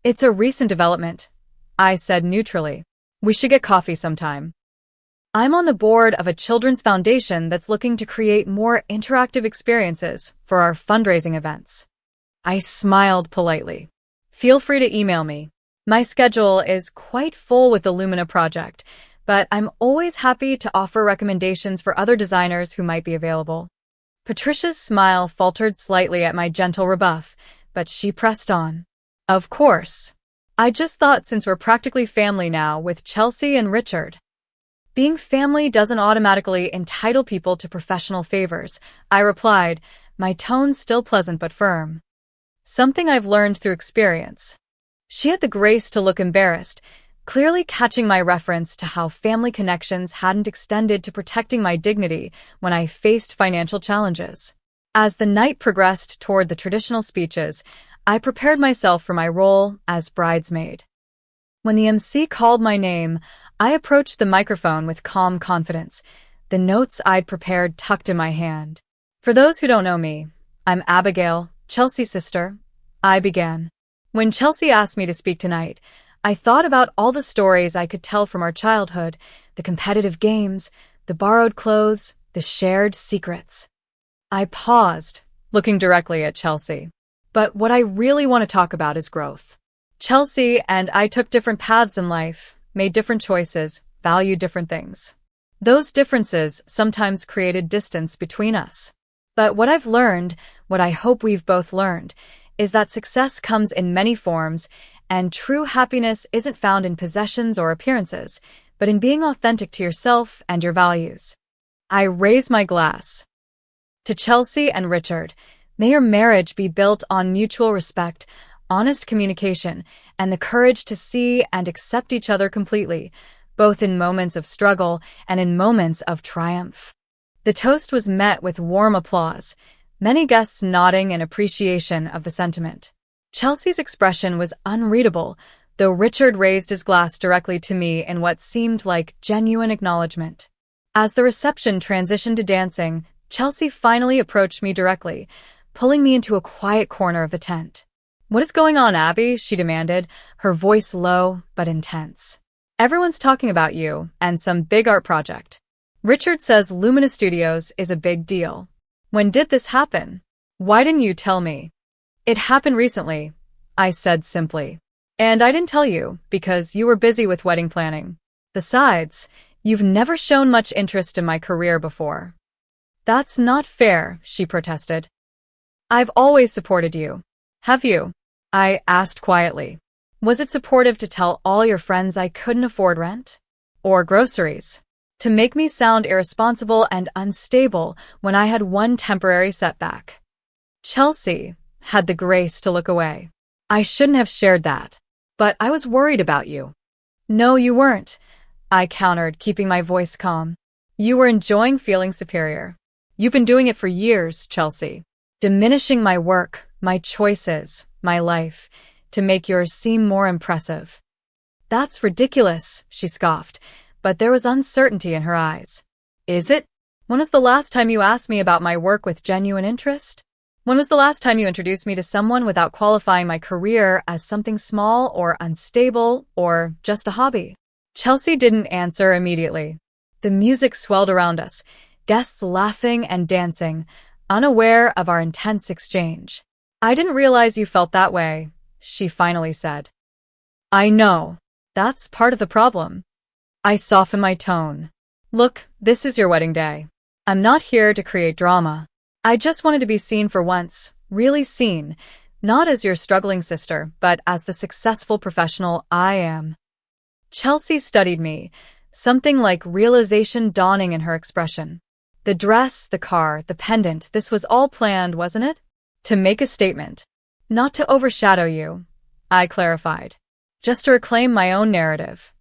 It's a recent development, I said neutrally. We should get coffee sometime. I'm on the board of a children's foundation that's looking to create more interactive experiences for our fundraising events. I smiled politely. Feel free to email me. My schedule is quite full with the Lumina project, but I'm always happy to offer recommendations for other designers who might be available. Patricia's smile faltered slightly at my gentle rebuff, but she pressed on. Of course. I just thought since we're practically family now with Chelsea and Richard. Being family doesn't automatically entitle people to professional favors, I replied, my tone still pleasant but firm. Something I've learned through experience. She had the grace to look embarrassed, clearly catching my reference to how family connections hadn't extended to protecting my dignity when I faced financial challenges. As the night progressed toward the traditional speeches, I prepared myself for my role as bridesmaid. When the MC called my name, I approached the microphone with calm confidence, the notes I'd prepared tucked in my hand. For those who don't know me, I'm Abigail, Chelsea's sister. I began. When Chelsea asked me to speak tonight, I thought about all the stories I could tell from our childhood, the competitive games, the borrowed clothes, the shared secrets. I paused, looking directly at Chelsea. But what I really want to talk about is growth. Chelsea and I took different paths in life, made different choices, valued different things. Those differences sometimes created distance between us. But what I've learned, what I hope we've both learned, is that success comes in many forms, and true happiness isn't found in possessions or appearances, but in being authentic to yourself and your values. I raise my glass. To Chelsea and Richard, may your marriage be built on mutual respect, honest communication, and the courage to see and accept each other completely, both in moments of struggle and in moments of triumph. The toast was met with warm applause, many guests nodding in appreciation of the sentiment. Chelsea's expression was unreadable, though Richard raised his glass directly to me in what seemed like genuine acknowledgement. As the reception transitioned to dancing, Chelsea finally approached me directly, pulling me into a quiet corner of the tent. "What is going on, Abby?" she demanded, her voice low but intense. "Everyone's talking about you and some big art project. Richard says Lumina Studios is a big deal. When did this happen? Why didn't you tell me?" "It happened recently," I said simply. "And I didn't tell you because you were busy with wedding planning. Besides, you've never shown much interest in my career before." "That's not fair," she protested. "I've always supported you. Have you?" I asked quietly. "Was it supportive to tell all your friends I couldn't afford rent? Or groceries? To make me sound irresponsible and unstable when I had one temporary setback?" Chelsea had the grace to look away. "I shouldn't have shared that. But I was worried about you." "No, you weren't," I countered, keeping my voice calm. "You were enjoying feeling superior. You've been doing it for years, Chelsea. Diminishing my work, my choices, my life, to make yours seem more impressive." "That's ridiculous," she scoffed, but there was uncertainty in her eyes. "Is it? When was the last time you asked me about my work with genuine interest? When was the last time you introduced me to someone without qualifying my career as something small or unstable or just a hobby?" Chelsea didn't answer immediately. The music swelled around us, guests laughing and dancing, unaware of our intense exchange. "I didn't realize you felt that way," she finally said. "I know. That's part of the problem." I softened my tone. "Look, this is your wedding day. I'm not here to create drama. I just wanted to be seen for once, really seen, not as your struggling sister, but as the successful professional I am." Chelsea studied me, something like realization dawning in her expression. "The dress, the car, the pendant, this was all planned, wasn't it? To make a statement. Not to overshadow you," I clarified. "Just to reclaim my own narrative."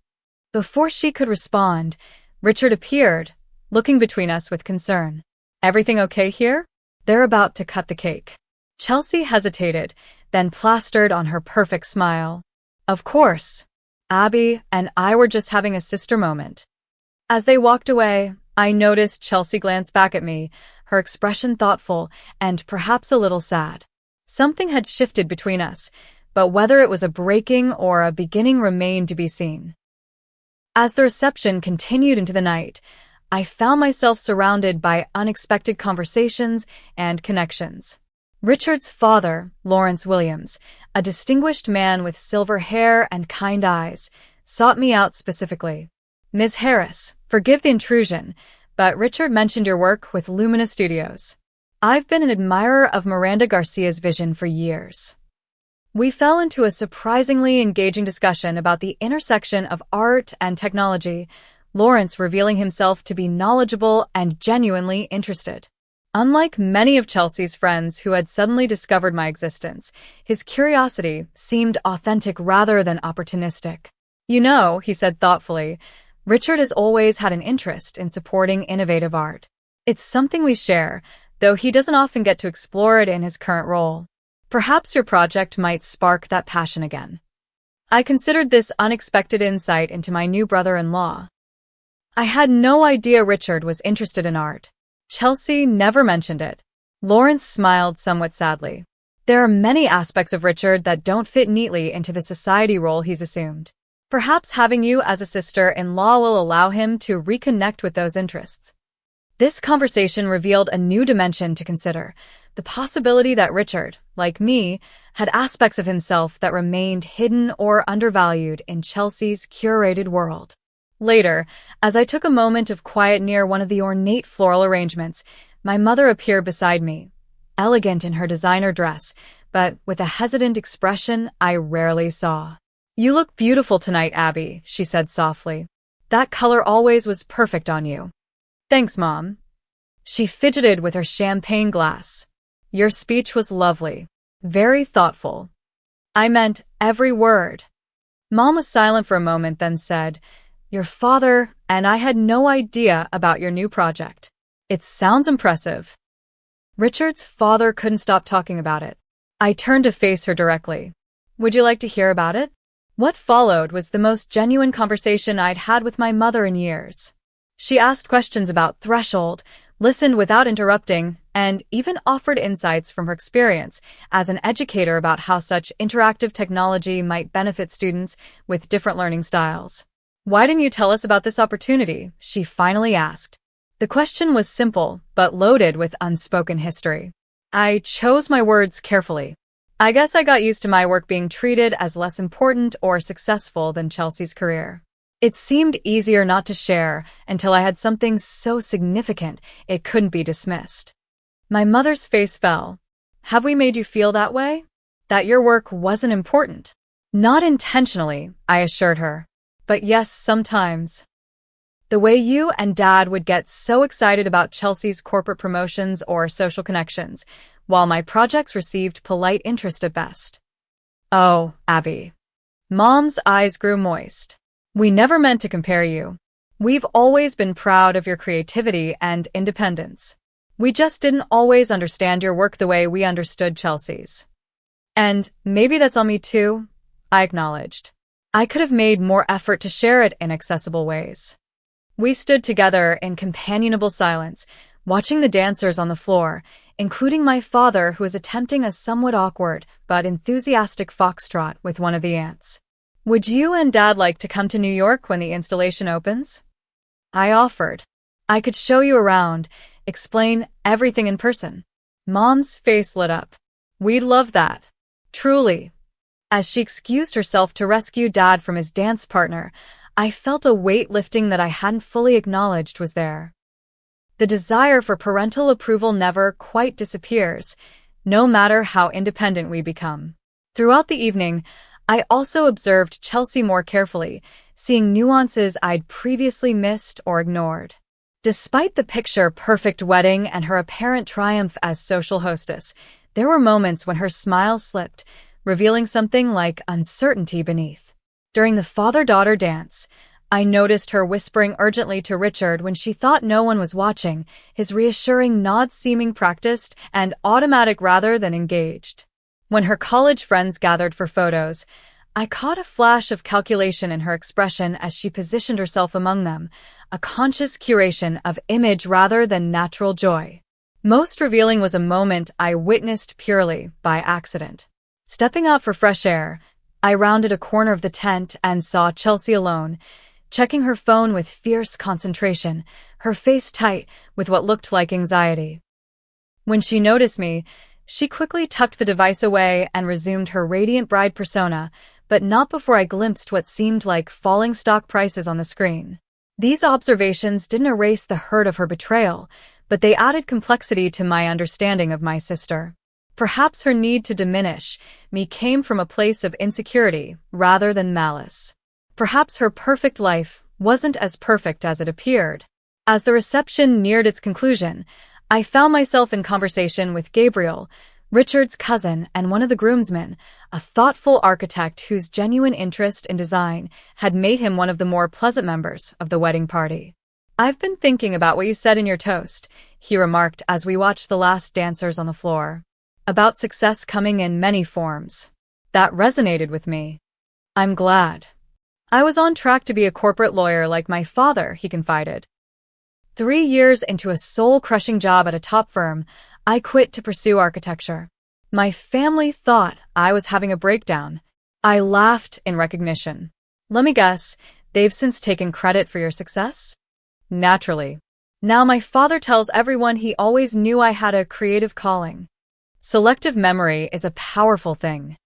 Before she could respond, Richard appeared, looking between us with concern. "Everything okay here?" "They're about to cut the cake." Chelsea hesitated, then plastered on her perfect smile. "Of course. Abby and I were just having a sister moment." As they walked away, I noticed Chelsea glance back at me, her expression thoughtful and perhaps a little sad. Something had shifted between us, but whether it was a breaking or a beginning remained to be seen. As the reception continued into the night, I found myself surrounded by unexpected conversations and connections. Richard's father, Lawrence Williams, a distinguished man with silver hair and kind eyes, sought me out specifically. "Ms. Harris, forgive the intrusion, but Richard mentioned your work with Lumina Studios. I've been an admirer of Miranda Garcia's vision for years." We fell into a surprisingly engaging discussion about the intersection of art and technology, Lawrence revealing himself to be knowledgeable and genuinely interested. Unlike many of Chelsea's friends who had suddenly discovered my existence, his curiosity seemed authentic rather than opportunistic. "You know," he said thoughtfully, "Richard has always had an interest in supporting innovative art. It's something we share, though he doesn't often get to explore it in his current role. Perhaps your project might spark that passion again." I considered this unexpected insight into my new brother-in-law. I had no idea Richard was interested in art. Chelsea never mentioned it. Lawrence smiled somewhat sadly. "There are many aspects of Richard that don't fit neatly into the society role he's assumed. Perhaps having you as a sister-in-law will allow him to reconnect with those interests." This conversation revealed a new dimension to consider, the possibility that Richard, like me, had aspects of himself that remained hidden or undervalued in Chelsea's curated world. Later, as I took a moment of quiet near one of the ornate floral arrangements, my mother appeared beside me, elegant in her designer dress, but with a hesitant expression I rarely saw. "You look beautiful tonight, Abby," she said softly. "That color always was perfect on you." "Thanks, Mom." She fidgeted with her champagne glass. "Your speech was lovely. Very thoughtful." I meant every word. Mom was silent for a moment, then said, "Your father and I had no idea about your new project." It sounds impressive. Richard's father couldn't stop talking about it. I turned to face her directly. Would you like to hear about it? What followed was the most genuine conversation I'd had with my mother in years. She asked questions about threshold, listened without interrupting, and even offered insights from her experience as an educator about how such interactive technology might benefit students with different learning styles. Why didn't you tell us about this opportunity? She finally asked. The question was simple, but loaded with unspoken history. I chose my words carefully. I guess I got used to my work being treated as less important or successful than Chelsea's career. It seemed easier not to share until I had something so significant it couldn't be dismissed. My mother's face fell. Have we made you feel that way? That your work wasn't important? Not intentionally, I assured her. But yes, sometimes. The way you and Dad would get so excited about Chelsea's corporate promotions or social connections, while my projects received polite interest at best. Oh, Abby. Mom's eyes grew moist. We never meant to compare you. We've always been proud of your creativity and independence. We just didn't always understand your work the way we understood Chelsea's. And maybe that's on me too, I acknowledged. I could have made more effort to share it in accessible ways. We stood together in companionable silence, watching the dancers on the floor, including my father, who was attempting a somewhat awkward but enthusiastic foxtrot with one of the aunts. Would you and Dad like to come to New York when the installation opens? I offered. I could show you around, explain everything in person. Mom's face lit up. We'd love that. Truly. As she excused herself to rescue Dad from his dance partner, I felt a weight lifting that I hadn't fully acknowledged was there. The desire for parental approval never quite disappears, no matter how independent we become. Throughout the evening, I also observed Chelsea more carefully, seeing nuances I'd previously missed or ignored. Despite the picture-perfect wedding and her apparent triumph as social hostess, there were moments when her smile slipped, revealing something like uncertainty beneath. During the father-daughter dance, I noticed her whispering urgently to Richard when she thought no one was watching, his reassuring nod seeming practiced and automatic rather than engaged. When her college friends gathered for photos, I caught a flash of calculation in her expression as she positioned herself among them, a conscious curation of image rather than natural joy. Most revealing was a moment I witnessed purely by accident. Stepping out for fresh air, I rounded a corner of the tent and saw Chelsea alone, checking her phone with fierce concentration, her face tight with what looked like anxiety. When she noticed me, she quickly tucked the device away and resumed her radiant bride persona, but not before I glimpsed what seemed like falling stock prices on the screen. These observations didn't erase the hurt of her betrayal, but they added complexity to my understanding of my sister. Perhaps her need to diminish me came from a place of insecurity rather than malice. Perhaps her perfect life wasn't as perfect as it appeared. As the reception neared its conclusion, I found myself in conversation with Gabriel, Richard's cousin and one of the groomsmen, a thoughtful architect whose genuine interest in design had made him one of the more pleasant members of the wedding party. "I've been thinking about what you said in your toast," he remarked as we watched the last dancers on the floor. "About success coming in many forms. That resonated with me. I'm glad. I was on track to be a corporate lawyer like my father," he confided. 3 years into a soul-crushing job at a top firm, I quit to pursue architecture. My family thought I was having a breakdown. I laughed in recognition. "Let me guess, they've since taken credit for your success?" "Naturally. Now my father tells everyone he always knew I had a creative calling." Selective memory is a powerful thing.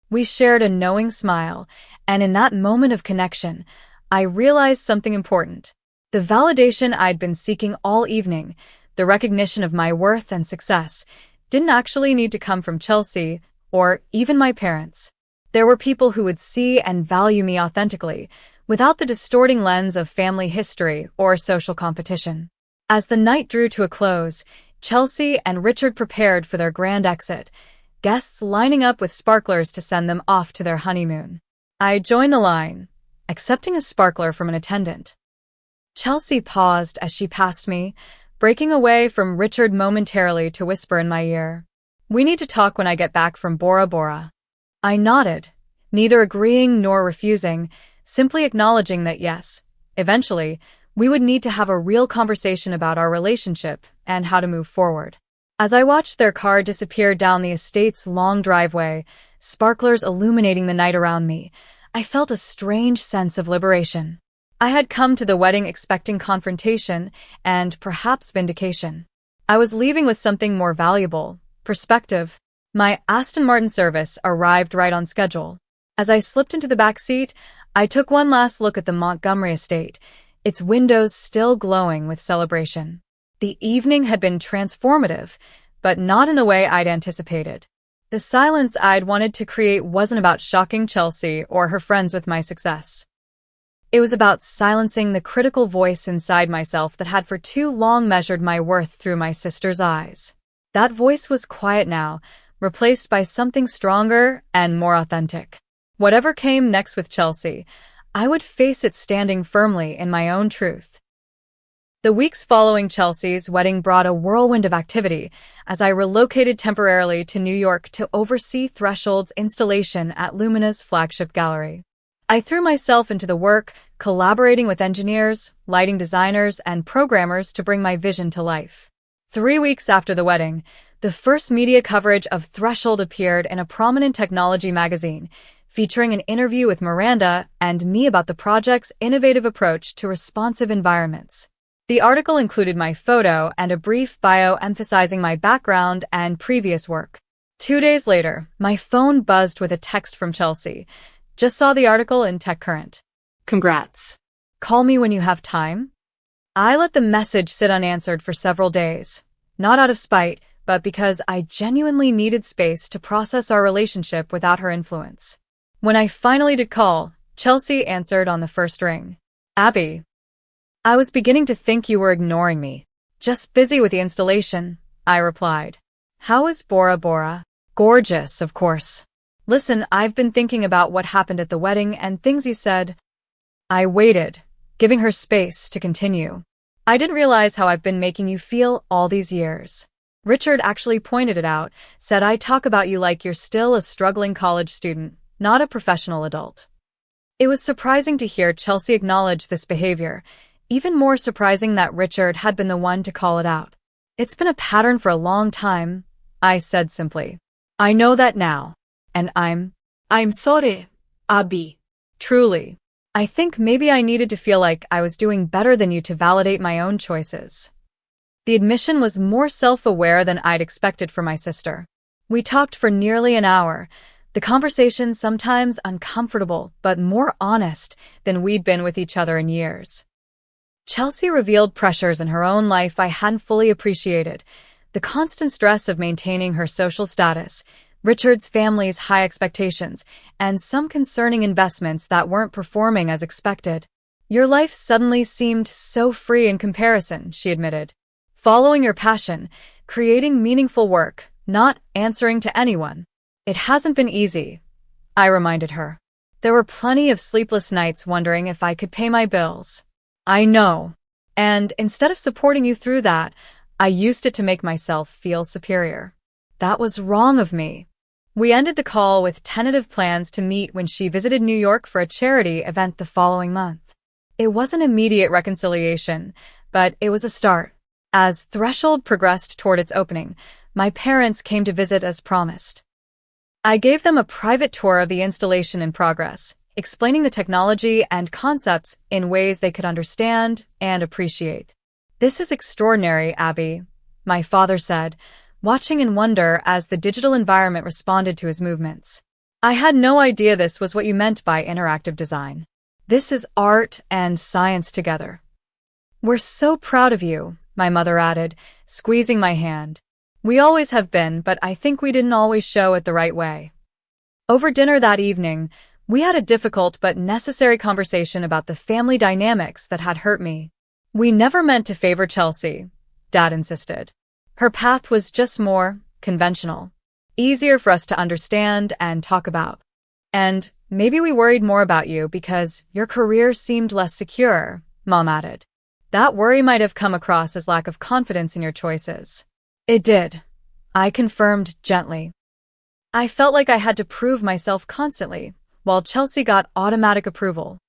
We shared a knowing smile, and in that moment of connection, I realized something important. The validation I'd been seeking all evening, the recognition of my worth and success, didn't actually need to come from Chelsea or even my parents. There were people who would see and value me authentically, without the distorting lens of family history or social competition. As the night drew to a close, Chelsea and Richard prepared for their grand exit, guests lining up with sparklers to send them off to their honeymoon. I joined the line, accepting a sparkler from an attendant. Chelsea paused as she passed me, breaking away from Richard momentarily to whisper in my ear, "We need to talk when I get back from Bora Bora." I nodded, neither agreeing nor refusing, simply acknowledging that yes, eventually, we would need to have a real conversation about our relationship and how to move forward. As I watched their car disappear down the estate's long driveway, sparklers illuminating the night around me, I felt a strange sense of liberation. I had come to the wedding expecting confrontation and perhaps vindication. I was leaving with something more valuable: perspective. My Aston Martin service arrived right on schedule. As I slipped into the back seat, I took one last look at the Montgomery estate, its windows still glowing with celebration. The evening had been transformative, but not in the way I'd anticipated. The silence I'd wanted to create wasn't about shocking Chelsea or her friends with my success. It was about silencing the critical voice inside myself that had for too long measured my worth through my sister's eyes. That voice was quiet now, replaced by something stronger and more authentic. Whatever came next with Chelsea, I would face it standing firmly in my own truth. The weeks following Chelsea's wedding brought a whirlwind of activity as I relocated temporarily to New York to oversee Threshold's installation at Lumina's flagship gallery. I threw myself into the work, collaborating with engineers, lighting designers, and programmers to bring my vision to life. 3 weeks after the wedding, the first media coverage of Threshold appeared in a prominent technology magazine, featuring an interview with Miranda and me about the project's innovative approach to responsive environments. The article included my photo and a brief bio emphasizing my background and previous work. 2 days later, my phone buzzed with a text from Chelsea. "Just saw the article in TechCurrent. Congrats. Call me when you have time." I let the message sit unanswered for several days, not out of spite, but because I genuinely needed space to process our relationship without her influence. When I finally did call, Chelsea answered on the first ring. "Abby, I was beginning to think you were ignoring me." "Just busy with the installation," I replied. "How is Bora Bora?" "Gorgeous, of course. Listen, I've been thinking about what happened at the wedding and things you said." I waited, giving her space to continue. "I didn't realize how I've been making you feel all these years. Richard actually pointed it out, said I talk about you like you're still a struggling college student, not a professional adult." It was surprising to hear Chelsea acknowledge this behavior, even more surprising that Richard had been the one to call it out. "It's been a pattern for a long time," I said simply. "I know that now. And I'm sorry, Abby. Truly. I think maybe I needed to feel like I was doing better than you to validate my own choices." The admission was more self-aware than I'd expected for my sister. We talked for nearly an hour, the conversation sometimes uncomfortable but more honest than we'd been with each other in years. Chelsea revealed pressures in her own life I hadn't fully appreciated: the constant stress of maintaining her social status, Richard's family's high expectations, and some concerning investments that weren't performing as expected. "Your life suddenly seemed so free in comparison," she admitted. "Following your passion, creating meaningful work, not answering to anyone." "It hasn't been easy," I reminded her. "There were plenty of sleepless nights wondering if I could pay my bills." "I know. And instead of supporting you through that, I used it to make myself feel superior. That was wrong of me." We ended the call with tentative plans to meet when she visited New York for a charity event the following month. It wasn't immediate reconciliation, but it was a start. As Threshold progressed toward its opening, my parents came to visit as promised. I gave them a private tour of the installation in progress, explaining the technology and concepts in ways they could understand and appreciate. "This is extraordinary, Abby," my father said, watching in wonder as the digital environment responded to his movements. "I had no idea this was what you meant by interactive design. This is art and science together." "We're so proud of you," my mother added, squeezing my hand. "We always have been, but I think we didn't always show it the right way." Over dinner that evening, we had a difficult but necessary conversation about the family dynamics that had hurt me. "We never meant to favor Chelsea," Dad insisted. "Her path was just more conventional, easier for us to understand and talk about. And maybe we worried more about you because your career seemed less secure," Mom added. That worry might have come across as lack of confidence in your choices. It did, I confirmed gently. I felt like I had to prove myself constantly, while Chelsea got automatic approval.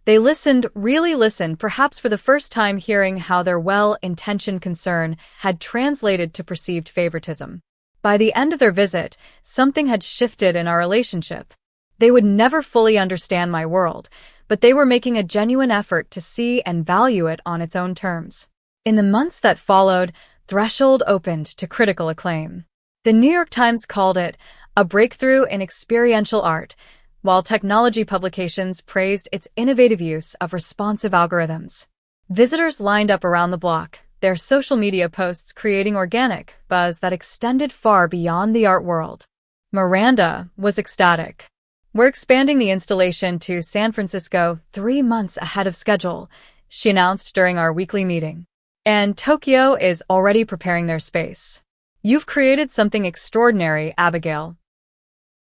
They listened, really listened, perhaps for the first time hearing how their well-intentioned concern had translated to perceived favoritism. By the end of their visit, something had shifted in our relationship. They would never fully understand my world, but they were making a genuine effort to see and value it on its own terms. In the months that followed, Threshold opened to critical acclaim. The New York Times called it a breakthrough in experiential art, while technology publications praised its innovative use of responsive algorithms. Visitors lined up around the block, their social media posts creating organic buzz that extended far beyond the art world. Miranda was ecstatic. "We're expanding the installation to San Francisco 3 months ahead of schedule," she announced during our weekly meeting. "And Tokyo is already preparing their space. You've created something extraordinary, Abigail."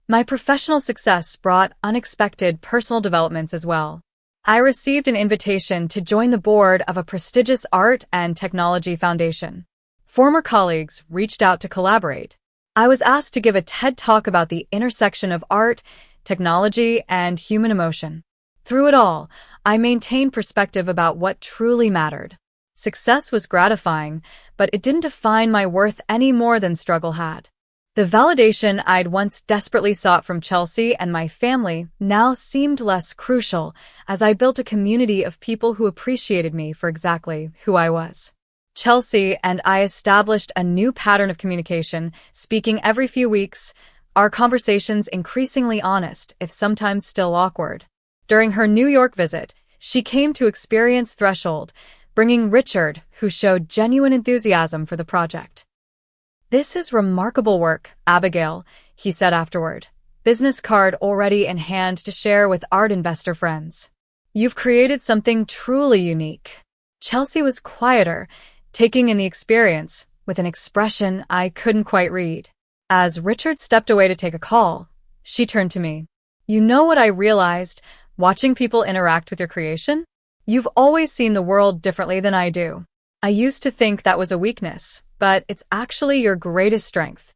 My professional success brought unexpected personal developments as well. I received an invitation to join the board of a prestigious art and technology foundation. Former colleagues reached out to collaborate. I was asked to give a TED Talk about the intersection of art, technology, and human emotion. Through it all, I maintained perspective about what truly mattered. Success was gratifying, but it didn't define my worth any more than struggle had. The validation I'd once desperately sought from Chelsea and my family now seemed less crucial as I built a community of people who appreciated me for exactly who I was. Chelsea and I established a new pattern of communication, speaking every few weeks, our conversations increasingly honest, if sometimes still awkward. During her New York visit, she came to experience Threshold, bringing Richard, who showed genuine enthusiasm for the project. "This is remarkable work, Abigail," he said afterward, business card already in hand to share with art investor friends. "You've created something truly unique." Chelsea was quieter, taking in the experience with an expression I couldn't quite read. As Richard stepped away to take a call, she turned to me. "You know what I realized watching people interact with your creation? You've always seen the world differently than I do. I used to think that was a weakness, but it's actually your greatest strength."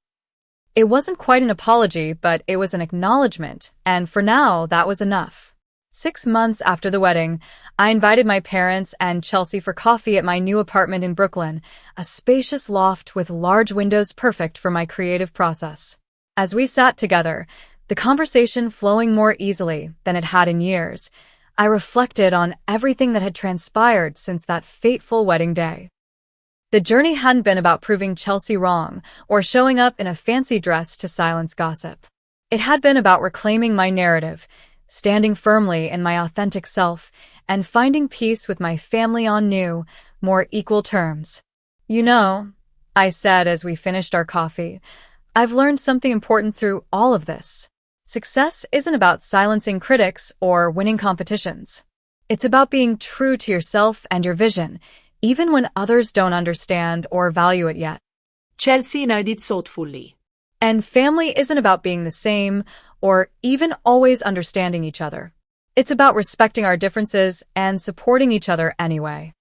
It wasn't quite an apology, but it was an acknowledgement, and for now, that was enough. 6 months after the wedding, I invited my parents and Chelsea for coffee at my new apartment in Brooklyn, a spacious loft with large windows perfect for my creative process. As we sat together, the conversation flowing more easily than it had in years, I reflected on everything that had transpired since that fateful wedding day. The journey hadn't been about proving Chelsea wrong or showing up in a fancy dress to silence gossip. It had been about reclaiming my narrative, standing firmly in my authentic self, and finding peace with my family on new, more equal terms. "You know," I said as we finished our coffee, "I've learned something important through all of this. Success isn't about silencing critics or winning competitions. It's about being true to yourself and your vision, even when others don't understand or value it yet." Chelsea nodded thoughtfully. "And family isn't about being the same or even always understanding each other. It's about respecting our differences and supporting each other anyway."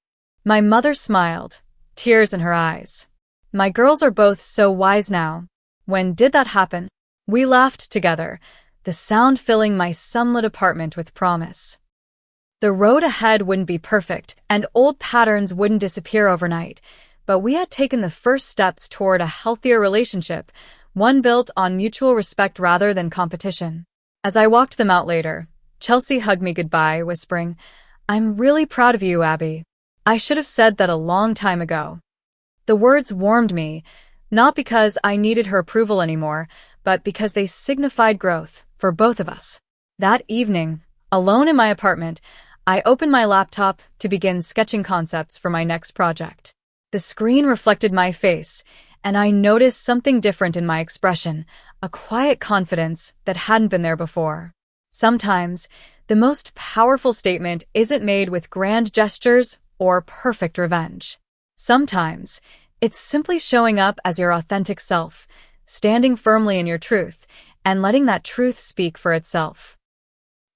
My mother smiled, tears in her eyes. "My girls are both so wise now. When did that happen?" We laughed together, the sound filling my sunlit apartment with promise. The road ahead wouldn't be perfect, and old patterns wouldn't disappear overnight, but we had taken the first steps toward a healthier relationship, one built on mutual respect rather than competition. As I walked them out later, Chelsea hugged me goodbye, whispering, "I'm really proud of you, Abby. I should have said that a long time ago." The words warmed me, not because I needed her approval anymore, but because they signified growth for both of us. That evening, alone in my apartment, I opened my laptop to begin sketching concepts for my next project. The screen reflected my face, and I noticed something different in my expression, a quiet confidence that hadn't been there before. Sometimes, the most powerful statement isn't made with grand gestures or perfect revenge. Sometimes, it's simply showing up as your authentic self, standing firmly in your truth, and letting that truth speak for itself.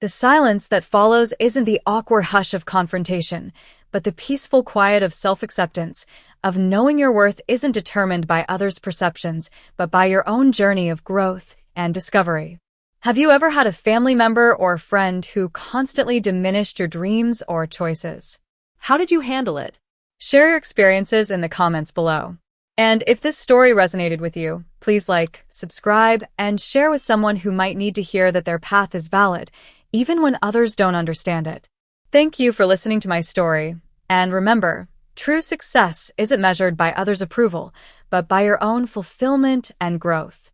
The silence that follows isn't the awkward hush of confrontation, but the peaceful quiet of self-acceptance, of knowing your worth isn't determined by others' perceptions, but by your own journey of growth and discovery. Have you ever had a family member or friend who constantly diminished your dreams or choices? How did you handle it? Share your experiences in the comments below. And if this story resonated with you, please like, subscribe, and share with someone who might need to hear that their path is valid, even when others don't understand it. Thank you for listening to my story. And remember, true success isn't measured by others' approval, but by your own fulfillment and growth.